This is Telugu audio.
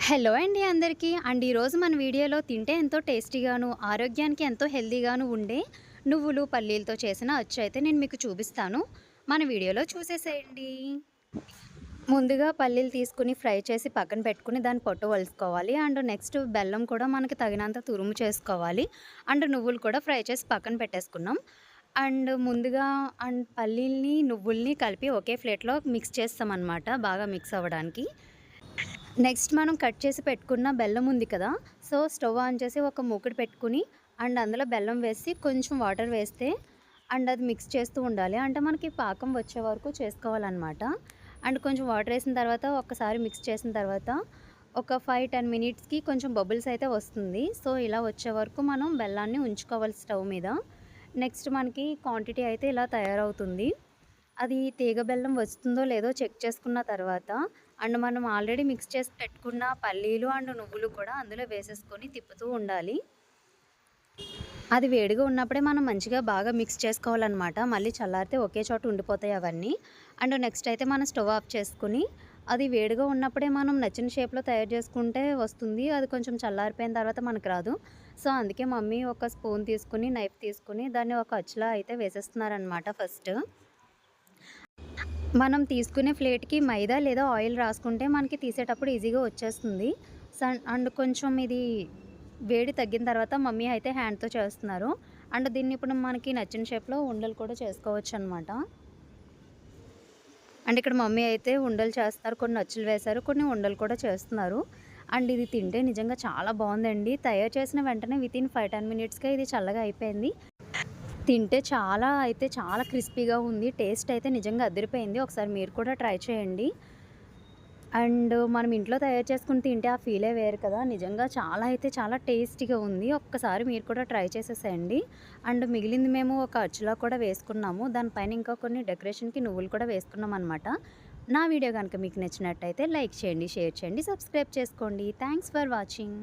హలో అండి అందరికీ. ఈరోజు మన వీడియోలో తింటే ఎంతో టేస్టీగాను, ఆరోగ్యానికి ఎంతో హెల్తీగాను ఉండే నువ్వులు, పల్లీలతో చేసిన అచ్చు అయితే నేను మీకు చూపిస్తాను. మన వీడియోలో చూసేసేయండి. ముందుగా పల్లీలు తీసుకొని ఫ్రై చేసి పక్కన పెట్టుకొని దాని పొట్టు వలుసుకోవాలి. నెక్స్ట్ బెల్లం కూడా మనకి తగినంత తురుము చేసుకోవాలి. నువ్వులు కూడా ఫ్రై చేసి పక్కన పెట్టేసుకున్నాం. ముందుగా పల్లీలని, నువ్వుల్ని కలిపి ఒకే ప్లేట్‌లో మిక్స్ చేస్తామనమాట బాగా మిక్స్ అవ్వడానికి. నెక్స్ట్ మనం కట్ చేసి పెట్టుకున్న బెల్లం ఉంది కదా! సో, స్టవ్ ఆన్ చేసి ఒక మూకుడు పెట్టుకొని అందులో బెల్లం వేసి కొంచెం వాటర్ వేస్తే అది మిక్స్ చేస్తూ ఉండాలి. అంటే మనకి పాకం వచ్చే వరకు చేసుకోవాలనమాట. కొంచెం వాటర్ వేసిన తర్వాత ఒక్కసారి మిక్స్ చేసిన తర్వాత ఒక 5, 10 మినిట్స్‌కి కొంచెం బబుల్స్ అయితే వస్తుంది. సో, ఇలా వచ్చే వరకు మనం బెల్లాన్ని ఉంచుకోవాలి స్టవ్ మీద. నెక్స్ట్ మనకి క్వాంటిటీ అయితే ఇలా తయారవుతుంది. అది తీగ బెల్లం వస్తుందో లేదో చెక్ చేసుకున్న తర్వాత మనం ఆల్రెడీ మిక్స్ చేసి పెట్టుకున్న పల్లీలు నువ్వులు కూడా అందులో వేసేసుకొని తిప్పుతూ ఉండాలి. అది వేడిగా ఉన్నప్పుడే మనం మంచిగా బాగా మిక్స్ చేసుకోవాలన్నమాట. మళ్ళీ చల్లారితే ఒకే చోట ఉండిపోతాయి అవన్నీ. నెక్స్ట్ అయితే మనం స్టవ్ ఆఫ్ చేసుకుని అది వేడిగా ఉన్నప్పుడే మనం నచ్చిన షేప్‌లో తయారు చేసుకుంటే వస్తుంది. అది కొంచెం చల్లారిపోయిన తర్వాత మనకు రాదు. సో, అందుకే మమ్మీ ఒక స్పూన్ తీసుకొని, నైఫ్ తీసుకొని దాన్ని ఒక అచ్చులా అయితే వేసేస్తున్నారనమాట ఫస్ట్. మనం తీసుకునే ప్లేట్‌కి మైదా లేదా ఆయిల్ రాసుకుంటే మనకి తీసేటప్పుడు ఈజీగా వచ్చేస్తుంది. కొంచెం ఇది వేడి తగ్గిన తర్వాత మమ్మీ అయితే హ్యాండ్‌తో చేస్తున్నారు. దీన్ని ఇప్పుడు మనకి నచ్చిన షేప్‌లో ఉండలు కూడా చేసుకోవచ్చనమాట. ఇక్కడ మమ్మీ అయితే ఉండలు చేస్తున్నారు. కొన్ని అచ్చులు వేశారు. కొన్ని ఉండలు కూడా చేస్తున్నారు. ఇది తింటే నిజంగా చాలా బావుందండి. తయారు చేసిన వెంటనే వితిన్ 5, 10 మినిట్స్‌కే ఇది చల్లగా అయిపోయింది. తింటే చాలా క్రిస్పీగా ఉంది. టేస్ట్ అయితే నిజంగా అదిరిపోయింది. ఒకసారి మీరు కూడా ట్రై చేయండి. మనం ఇంట్లో తయారు చేసుకొని తింటే ఆ ఫీలే వేరు కదా! నిజంగా చాలా టేస్టీగా ఉంది. ఒక్కసారి మీరు కూడా ట్రై చేసేసేయండి. మిగిలింది మేము ఒక అచ్చులా కూడా వేసుకున్నాము. దానిపైన ఇంకా కొన్ని డెకరేషన్‌కి నువ్వులు కూడా వేసుకున్నామనమాట. నా వీడియో గనుక మీకు నచ్చినట్టయితే లైక్ చేయండి, షేర్ చేయండి, సబ్స్క్రైబ్ చేసుకోండి. Thanks for watching.